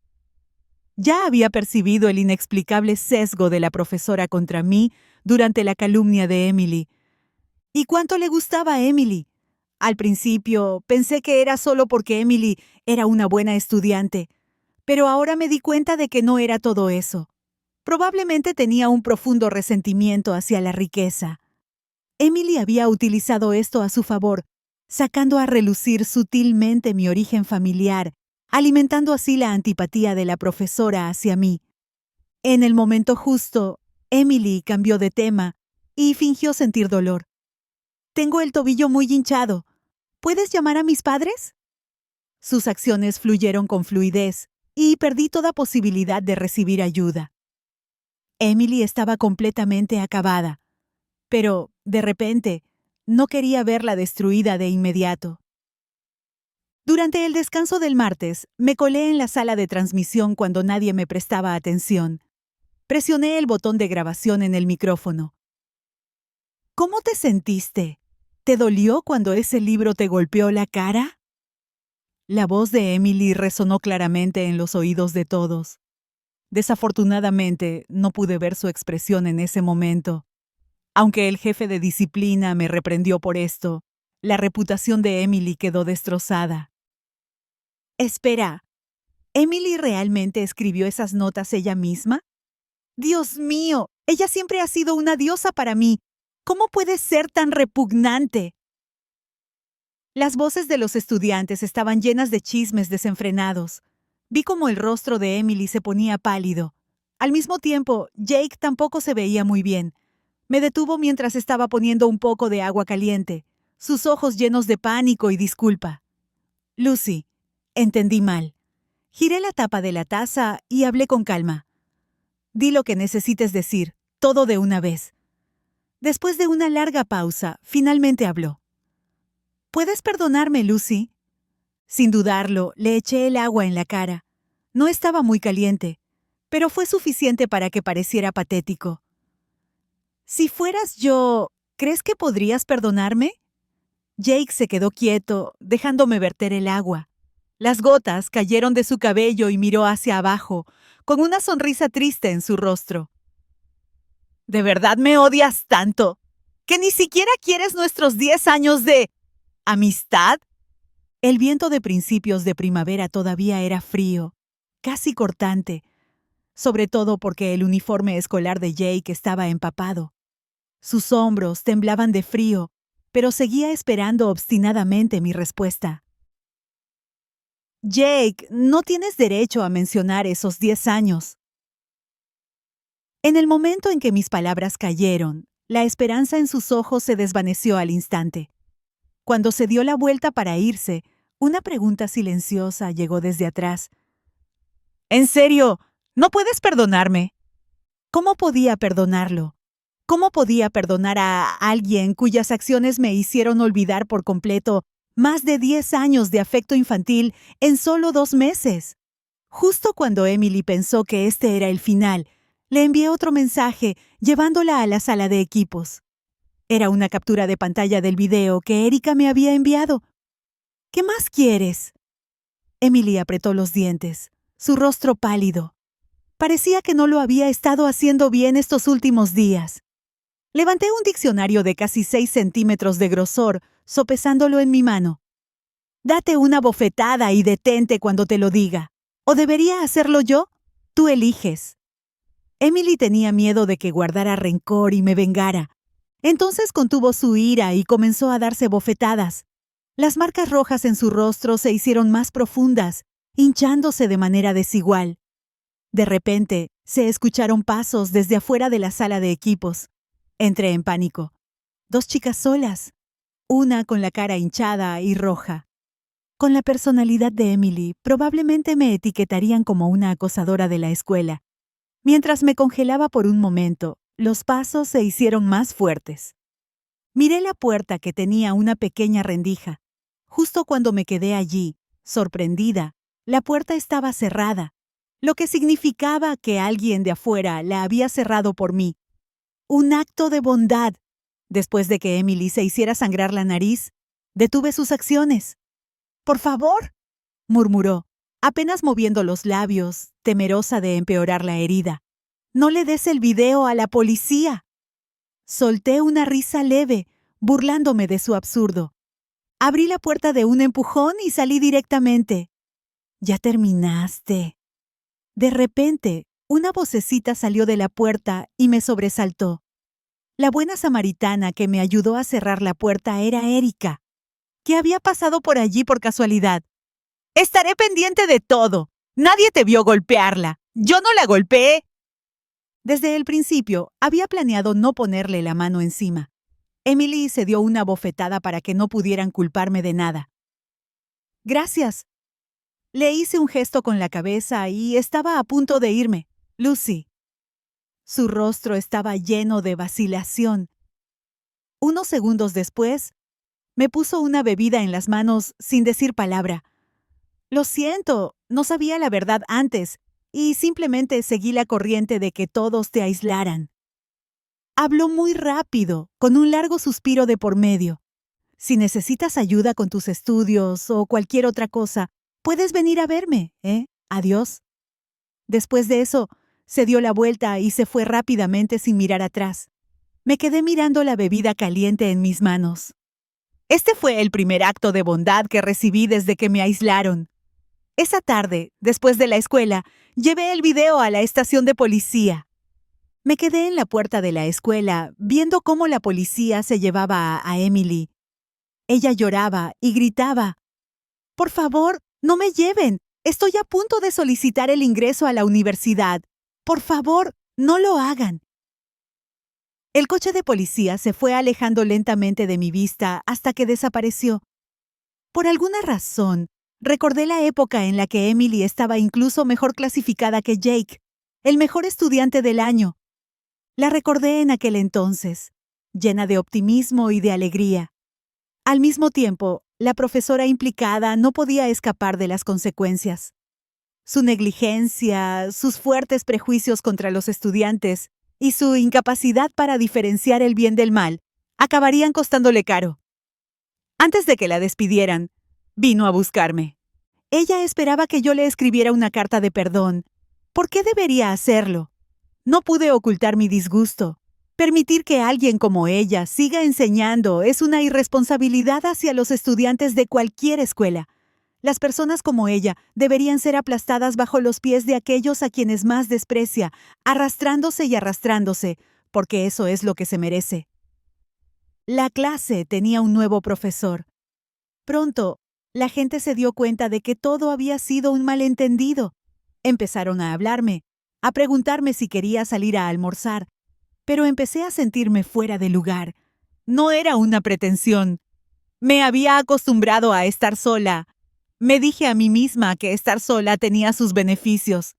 Ya había percibido el inexplicable sesgo de la profesora contra mí durante la calumnia de Emily. ¿Y cuánto le gustaba a Emily? Al principio pensé que era solo porque Emily era una buena estudiante, pero ahora me di cuenta de que no era todo eso. Probablemente tenía un profundo resentimiento hacia la riqueza. Emily había utilizado esto a su favor, sacando a relucir sutilmente mi origen familiar, alimentando así la antipatía de la profesora hacia mí. En el momento justo, Emily cambió de tema y fingió sentir dolor. Tengo el tobillo muy hinchado. ¿Puedes llamar a mis padres? Sus acciones fluyeron con fluidez y perdí toda posibilidad de recibir ayuda. Emily estaba completamente acabada, pero, de repente, no quería verla destruida de inmediato. Durante el descanso del martes, me colé en la sala de transmisión cuando nadie me prestaba atención. Presioné el botón de grabación en el micrófono. ¿Cómo te sentiste? ¿Te dolió cuando ese libro te golpeó la cara? La voz de Emily resonó claramente en los oídos de todos. Desafortunadamente, no pude ver su expresión en ese momento. Aunque el jefe de disciplina me reprendió por esto, la reputación de Emily quedó destrozada. Espera, ¿Emily realmente escribió esas notas ella misma? Dios mío, ella siempre ha sido una diosa para mí. ¿Cómo puede ser tan repugnante? Las voces de los estudiantes estaban llenas de chismes desenfrenados. Vi cómo el rostro de Emily se ponía pálido. Al mismo tiempo, Jake tampoco se veía muy bien. Me detuvo mientras estaba poniendo un poco de agua caliente, sus ojos llenos de pánico y disculpa. Lucy, entendí mal. Giré la tapa de la taza y hablé con calma. Di lo que necesites decir, todo de una vez. Después de una larga pausa, finalmente habló. ¿Puedes perdonarme, Lucy? Sin dudarlo, le eché el agua en la cara. No estaba muy caliente, pero fue suficiente para que pareciera patético. Si fueras yo, ¿crees que podrías perdonarme? Jake se quedó quieto, dejándome verter el agua. Las gotas cayeron de su cabello y miró hacia abajo, con una sonrisa triste en su rostro. ¿De verdad me odias tanto? ¿Que ni siquiera quieres nuestros 10 años de amistad? El viento de principios de primavera todavía era frío, casi cortante, sobre todo porque el uniforme escolar de Jake estaba empapado. Sus hombros temblaban de frío, pero seguía esperando obstinadamente mi respuesta. Jake, no tienes derecho a mencionar esos 10 años. En el momento en que mis palabras cayeron, la esperanza en sus ojos se desvaneció al instante. Cuando se dio la vuelta para irse, una pregunta silenciosa llegó desde atrás. ¿En serio? ¿No puedes perdonarme? ¿Cómo podía perdonarlo? ¿Cómo podía perdonar a alguien cuyas acciones me hicieron olvidar por completo más de 10 años de afecto infantil en solo 2 meses? Justo cuando Emily pensó que este era el final, le envié otro mensaje llevándola a la sala de equipos. Era una captura de pantalla del video que Erika me había enviado. ¿Qué más quieres? Emily apretó los dientes, su rostro pálido. Parecía que no lo había estado haciendo bien estos últimos días. Levanté un diccionario de casi 6 centímetros de grosor, sopesándolo en mi mano. Date una bofetada y detente cuando te lo diga. ¿O debería hacerlo yo? Tú eliges. Emily tenía miedo de que guardara rencor y me vengara. Entonces contuvo su ira y comenzó a darse bofetadas. Las marcas rojas en su rostro se hicieron más profundas, hinchándose de manera desigual. De repente, se escucharon pasos desde afuera de la sala de equipos. Entré en pánico. 2 chicas solas, una con la cara hinchada y roja. Con la personalidad de Emily, probablemente me etiquetarían como una acosadora de la escuela. Mientras me congelaba por un momento, los pasos se hicieron más fuertes. Miré la puerta que tenía una pequeña rendija. Justo cuando me quedé allí, sorprendida, la puerta estaba cerrada, lo que significaba que alguien de afuera la había cerrado por mí. Un acto de bondad. Después de que Emily se hiciera sangrar la nariz, detuve sus acciones. «Por favor», murmuró, apenas moviendo los labios, temerosa de empeorar la herida. «No le des el video a la policía». Solté una risa leve, burlándome de su absurdo. Abrí la puerta de un empujón y salí directamente. «Ya terminaste». De repente, una vocecita salió de la puerta y me sobresaltó. La buena samaritana que me ayudó a cerrar la puerta era Erika. ¿Qué había pasado por allí por casualidad? «Estaré pendiente de todo. Nadie te vio golpearla. Yo no la golpeé». Desde el principio, había planeado no ponerle la mano encima. Emily se dio una bofetada para que no pudieran culparme de nada. «Gracias». Le hice un gesto con la cabeza y estaba a punto de irme. «Lucy». Su rostro estaba lleno de vacilación. Unos segundos después, me puso una bebida en las manos sin decir palabra, Lo siento, no sabía la verdad antes y simplemente seguí la corriente de que todos te aislaran. Habló muy rápido, con un largo suspiro de por medio. Si necesitas ayuda con tus estudios o cualquier otra cosa, puedes venir a verme, ¿eh? Adiós. Después de eso, se dio la vuelta y se fue rápidamente sin mirar atrás. Me quedé mirando la bebida caliente en mis manos. Este fue el primer acto de bondad que recibí desde que me aislaron. Esa tarde, después de la escuela, llevé el video a la estación de policía. Me quedé en la puerta de la escuela, viendo cómo la policía se llevaba a Emily. Ella lloraba y gritaba: «Por favor, no me lleven. Estoy a punto de solicitar el ingreso a la universidad. Por favor, no lo hagan». El coche de policía se fue alejando lentamente de mi vista hasta que desapareció. Por alguna razón, recordé la época en la que Emily estaba incluso mejor clasificada que Jake, el mejor estudiante del año. La recordé en aquel entonces, llena de optimismo y de alegría. Al mismo tiempo, la profesora implicada no podía escapar de las consecuencias. Su negligencia, sus fuertes prejuicios contra los estudiantes y su incapacidad para diferenciar el bien del mal acabarían costándole caro. Antes de que la despidieran, vino a buscarme. Ella esperaba que yo le escribiera una carta de perdón. ¿Por qué debería hacerlo? No pude ocultar mi disgusto. Permitir que alguien como ella siga enseñando es una irresponsabilidad hacia los estudiantes de cualquier escuela. Las personas como ella deberían ser aplastadas bajo los pies de aquellos a quienes más desprecia, arrastrándose y arrastrándose, porque eso es lo que se merece. La clase tenía un nuevo profesor. Pronto, la gente se dio cuenta de que todo había sido un malentendido. Empezaron a hablarme, a preguntarme si quería salir a almorzar, pero empecé a sentirme fuera de lugar. No era una pretensión. Me había acostumbrado a estar sola. Me dije a mí misma que estar sola tenía sus beneficios.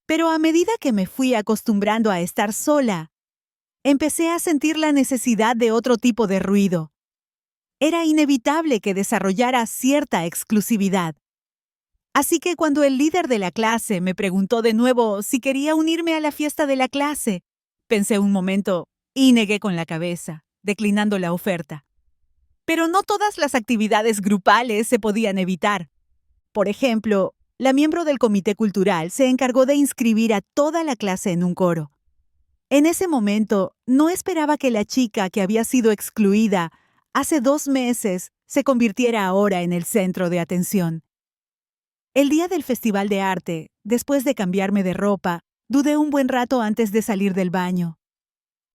Pero a medida que me fui acostumbrando a estar sola, empecé a sentir la necesidad de otro tipo de ruido. Era inevitable que desarrollara cierta exclusividad. Así que cuando el líder de la clase me preguntó de nuevo si quería unirme a la fiesta de la clase, pensé un momento y negué con la cabeza, declinando la oferta. Pero no todas las actividades grupales se podían evitar. Por ejemplo, la miembro del comité cultural se encargó de inscribir a toda la clase en un coro. En ese momento, no esperaba que la chica que había sido excluida hace 2 meses se convirtiera ahora en el centro de atención. El día del Festival de Arte, después de cambiarme de ropa, dudé un buen rato antes de salir del baño.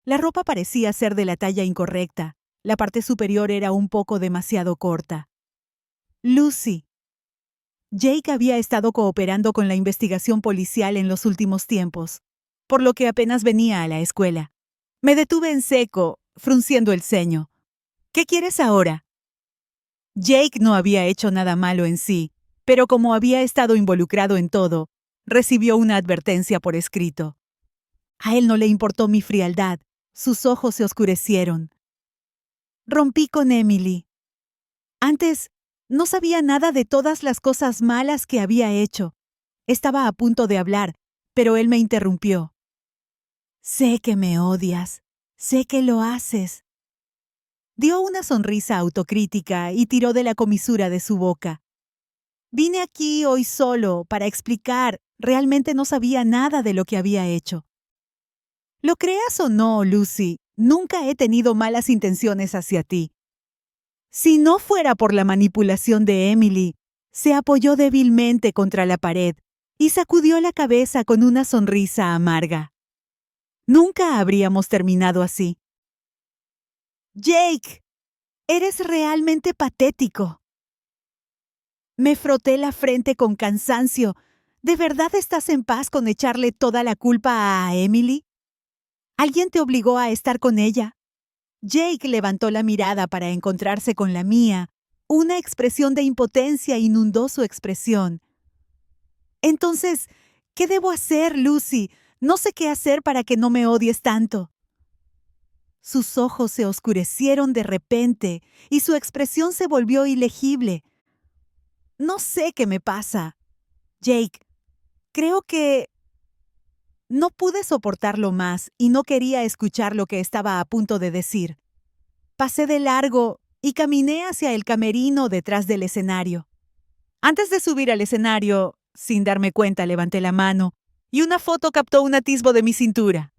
La ropa parecía ser de la talla incorrecta. La parte superior era un poco demasiado corta. Lucy. Jake había estado cooperando con la investigación policial en los últimos tiempos, por lo que apenas venía a la escuela. Me detuve en seco, frunciendo el ceño. ¿Qué quieres ahora? Jake no había hecho nada malo en sí, pero como había estado involucrado en todo, recibió una advertencia por escrito. A él no le importó mi frialdad. Sus ojos se oscurecieron. Rompí con Emily. Antes, no sabía nada de todas las cosas malas que había hecho. Estaba a punto de hablar, pero él me interrumpió. Sé que me odias. Sé que lo haces. Dio una sonrisa autocrítica y tiró de la comisura de su boca. Vine aquí hoy solo para explicar. Realmente no sabía nada de lo que había hecho. Lo creas o no, Lucy, nunca he tenido malas intenciones hacia ti. Si no fuera por la manipulación de Emily, se apoyó débilmente contra la pared y sacudió la cabeza con una sonrisa amarga. Nunca habríamos terminado así. Jake, eres realmente patético. Me froté la frente con cansancio. ¿De verdad estás en paz con echarle toda la culpa a Emily? ¿Alguien te obligó a estar con ella? Jake levantó la mirada para encontrarse con la mía. Una expresión de impotencia inundó su expresión. Entonces, ¿qué debo hacer, Lucy? No sé qué hacer para que no me odies tanto. Sus ojos se oscurecieron de repente y su expresión se volvió ilegible. No sé qué me pasa. Jake, creo que no pude soportarlo más y no quería escuchar lo que estaba a punto de decir. Pasé de largo y caminé hacia el camerino detrás del escenario. Antes de subir al escenario, sin darme cuenta, levanté la mano y una foto captó un atisbo de mi cintura.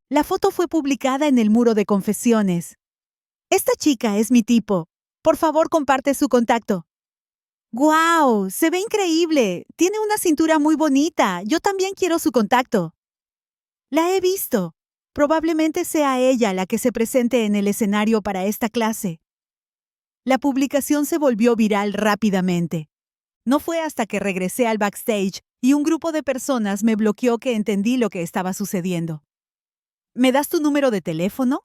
La foto fue publicada en el muro de confesiones. Esta chica es mi tipo. Por favor, comparte su contacto. ¡Guau! Se ve increíble. Tiene una cintura muy bonita. Yo también quiero su contacto. La he visto. Probablemente sea ella la que se presente en el escenario para esta clase. La publicación se volvió viral rápidamente. No fue hasta que regresé al backstage y un grupo de personas me bloqueó que entendí lo que estaba sucediendo. ¿Me das tu número de teléfono?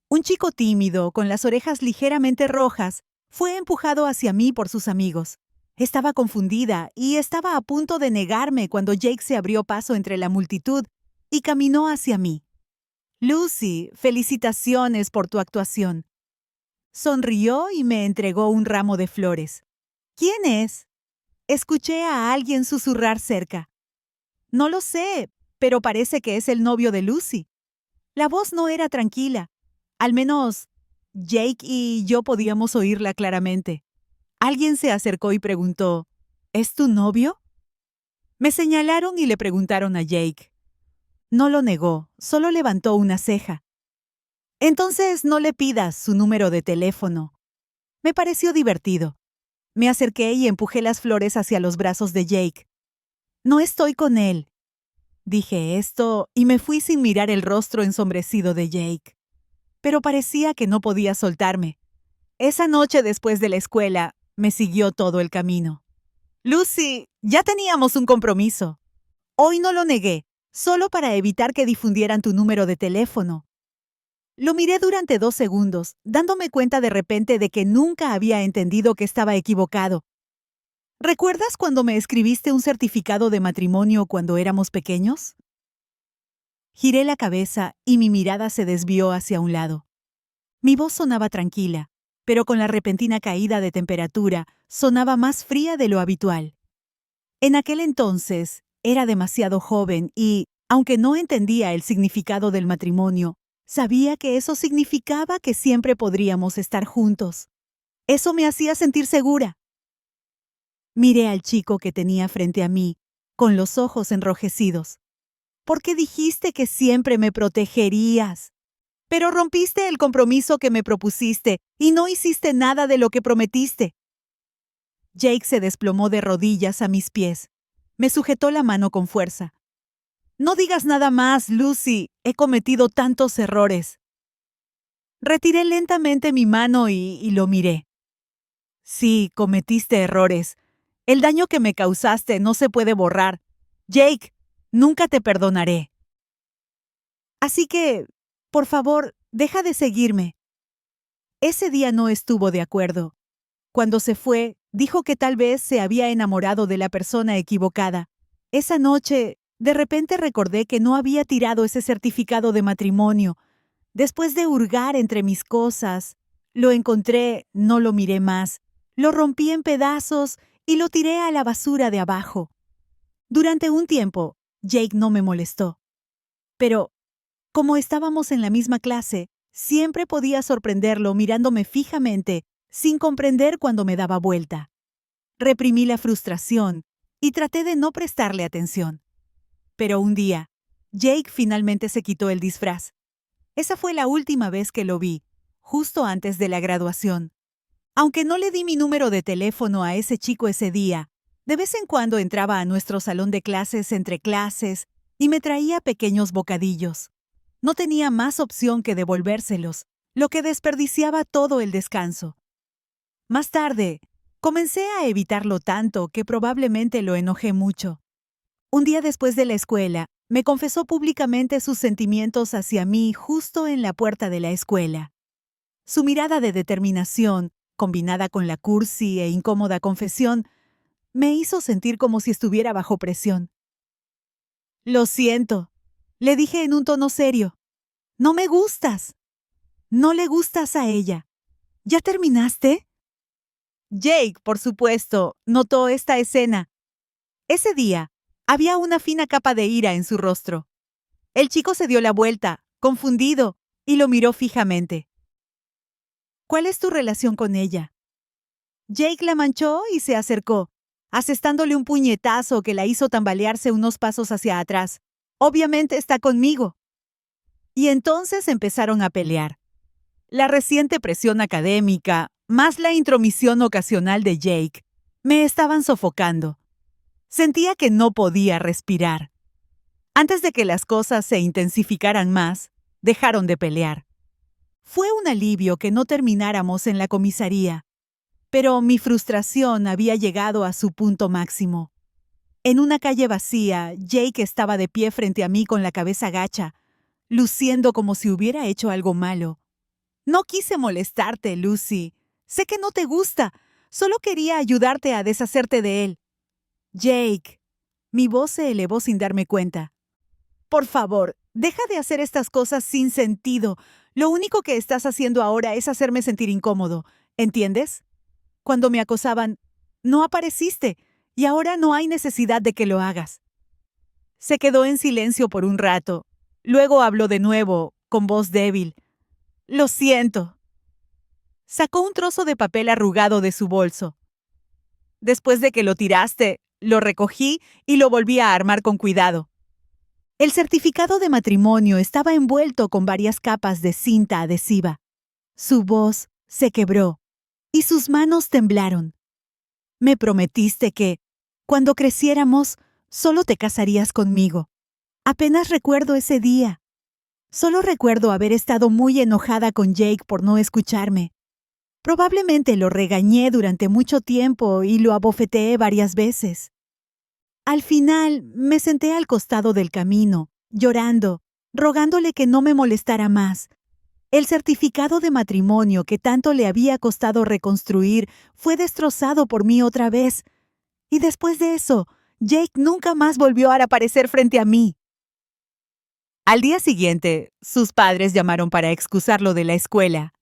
Un chico tímido, con las orejas ligeramente rojas, fue empujado hacia mí por sus amigos. Estaba confundida y estaba a punto de negarme cuando Jake se abrió paso entre la multitud y caminó hacia mí. Lucy, felicitaciones por tu actuación. Sonrió y me entregó un ramo de flores. ¿Quién es? Escuché a alguien susurrar cerca. No lo sé, pero parece que es el novio de Lucy. La voz no era tranquila. Al menos Jake y yo podíamos oírla claramente. Alguien se acercó y preguntó, ¿es tu novio? Me señalaron y le preguntaron a Jake. No lo negó, solo levantó una ceja. Entonces no le pidas su número de teléfono. Me pareció divertido. Me acerqué y empujé las flores hacia los brazos de Jake. No estoy con él. Dije esto y me fui sin mirar el rostro ensombrecido de Jake. Pero parecía que no podía soltarme. Esa noche después de la escuela, me siguió todo el camino. Lucy, ya teníamos un compromiso. Hoy no lo negué, solo para evitar que difundieran tu número de teléfono. Lo miré durante 2 segundos, dándome cuenta de repente de que nunca había entendido que estaba equivocado. ¿Recuerdas cuando me escribiste un certificado de matrimonio cuando éramos pequeños? Giré la cabeza y mi mirada se desvió hacia un lado. Mi voz sonaba tranquila, pero con la repentina caída de temperatura sonaba más fría de lo habitual. En aquel entonces era demasiado joven y, aunque no entendía el significado del matrimonio, sabía que eso significaba que siempre podríamos estar juntos. Eso me hacía sentir segura. Miré al chico que tenía frente a mí, con los ojos enrojecidos. ¿Por qué dijiste que siempre me protegerías? Pero rompiste el compromiso que me propusiste y no hiciste nada de lo que prometiste. Jake se desplomó de rodillas a mis pies. Me sujetó la mano con fuerza. No digas nada más, Lucy. He cometido tantos errores. Retiré lentamente mi mano y lo miré. Sí, cometiste errores. El daño que me causaste no se puede borrar. Jake, nunca te perdonaré. Así que, por favor, deja de seguirme. Ese día no estuvo de acuerdo. Cuando se fue, dijo que tal vez se había enamorado de la persona equivocada. Esa noche, de repente recordé que no había tirado ese certificado de matrimonio. Después de hurgar entre mis cosas, lo encontré, no lo miré más. Lo rompí en pedazos y lo tiré a la basura de abajo. Durante un tiempo, Jake no me molestó. Pero, como estábamos en la misma clase, siempre podía sorprenderlo mirándome fijamente, sin comprender cuando me daba vuelta. Reprimí la frustración y traté de no prestarle atención. Pero un día, Jake finalmente se quitó el disfraz. Esa fue la última vez que lo vi, justo antes de la graduación. Aunque no le di mi número de teléfono a ese chico ese día, de vez en cuando entraba a nuestro salón de clases entre clases y me traía pequeños bocadillos. No tenía más opción que devolvérselos, lo que desperdiciaba todo el descanso. Más tarde, comencé a evitarlo tanto que probablemente lo enojé mucho. Un día después de la escuela, me confesó públicamente sus sentimientos hacia mí justo en la puerta de la escuela. Su mirada de determinación, combinada con la cursi e incómoda confesión, me hizo sentir como si estuviera bajo presión. Lo siento, le dije en un tono serio. No me gustas. No le gustas a ella. ¿Ya terminaste? Jake, por supuesto, notó esta escena. Ese día, había una fina capa de ira en su rostro. El chico se dio la vuelta, confundido, y lo miró fijamente. ¿Cuál es tu relación con ella? Jake la manchó y se acercó, asestándole un puñetazo que la hizo tambalearse unos pasos hacia atrás. Obviamente está conmigo. Y entonces empezaron a pelear. La reciente presión académica, más la intromisión ocasional de Jake, me estaban sofocando. Sentía que no podía respirar. Antes de que las cosas se intensificaran más, dejaron de pelear. Fue un alivio que no termináramos en la comisaría, pero mi frustración había llegado a su punto máximo. En una calle vacía, Jake estaba de pie frente a mí con la cabeza gacha, luciendo como si hubiera hecho algo malo. No quise molestarte, Lucy. Sé que no te gusta. Solo quería ayudarte a deshacerte de él. Jake. Mi voz se elevó sin darme cuenta. Por favor, deja de hacer estas cosas sin sentido. Lo único que estás haciendo ahora es hacerme sentir incómodo. ¿Entiendes? Cuando me acosaban, no apareciste, y ahora no hay necesidad de que lo hagas. Se quedó en silencio por un rato. Luego habló de nuevo, con voz débil. Lo siento. Sacó un trozo de papel arrugado de su bolso. Después de que lo tiraste, lo recogí y lo volví a armar con cuidado. El certificado de matrimonio estaba envuelto con varias capas de cinta adhesiva. Su voz se quebró y sus manos temblaron. Me prometiste que, cuando creciéramos, solo te casarías conmigo. Apenas recuerdo ese día. Solo recuerdo haber estado muy enojada con Jake por no escucharme. Probablemente lo regañé durante mucho tiempo y lo abofeteé varias veces. Al final, me senté al costado del camino, llorando, rogándole que no me molestara más. El certificado de matrimonio que tanto le había costado reconstruir fue destrozado por mí otra vez. Y después de eso, Jake nunca más volvió a aparecer frente a mí. Al día siguiente, sus padres llamaron para excusarlo de la escuela.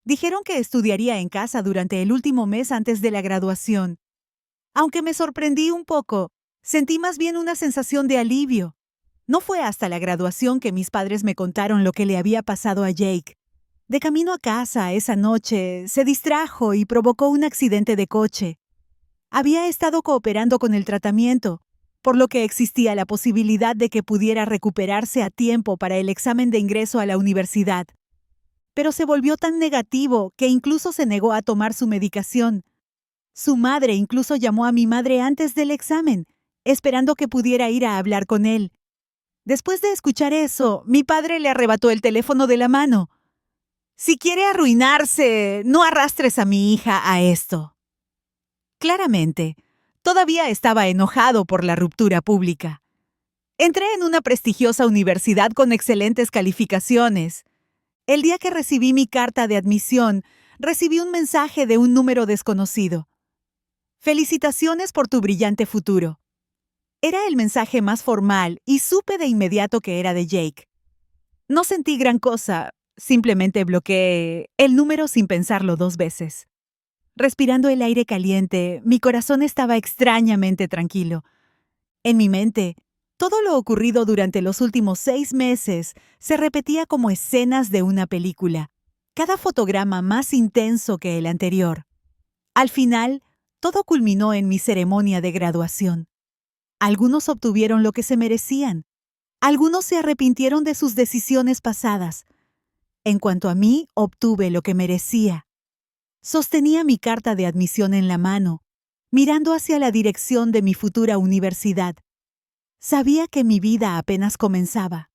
Dijeron que estudiaría en casa durante el último mes antes de la graduación. Aunque me sorprendí un poco, sentí más bien una sensación de alivio. No fue hasta la graduación que mis padres me contaron lo que le había pasado a Jake. De camino a casa esa noche, se distrajo y provocó un accidente de coche. Había estado cooperando con el tratamiento, por lo que existía la posibilidad de que pudiera recuperarse a tiempo para el examen de ingreso a la universidad. Pero se volvió tan negativo que incluso se negó a tomar su medicación. Su madre incluso llamó a mi madre antes del examen, esperando que pudiera ir a hablar con él. Después de escuchar eso, mi padre le arrebató el teléfono de la mano. Si quiere arruinarse, no arrastres a mi hija a esto. Claramente, todavía estaba enojado por la ruptura pública. Entré en una prestigiosa universidad con excelentes calificaciones. El día que recibí mi carta de admisión, recibí un mensaje de un número desconocido. Felicitaciones por tu brillante futuro. Era el mensaje más formal y supe de inmediato que era de Jake. No sentí gran cosa, simplemente bloqueé el número sin pensarlo 2 veces. Respirando el aire caliente, mi corazón estaba extrañamente tranquilo. En mi mente, todo lo ocurrido durante los últimos 6 meses se repetía como escenas de una película, cada fotograma más intenso que el anterior. Al final, todo culminó en mi ceremonia de graduación. Algunos obtuvieron lo que se merecían. Algunos se arrepintieron de sus decisiones pasadas. En cuanto a mí, obtuve lo que merecía. Sostenía mi carta de admisión en la mano, mirando hacia la dirección de mi futura universidad. Sabía que mi vida apenas comenzaba.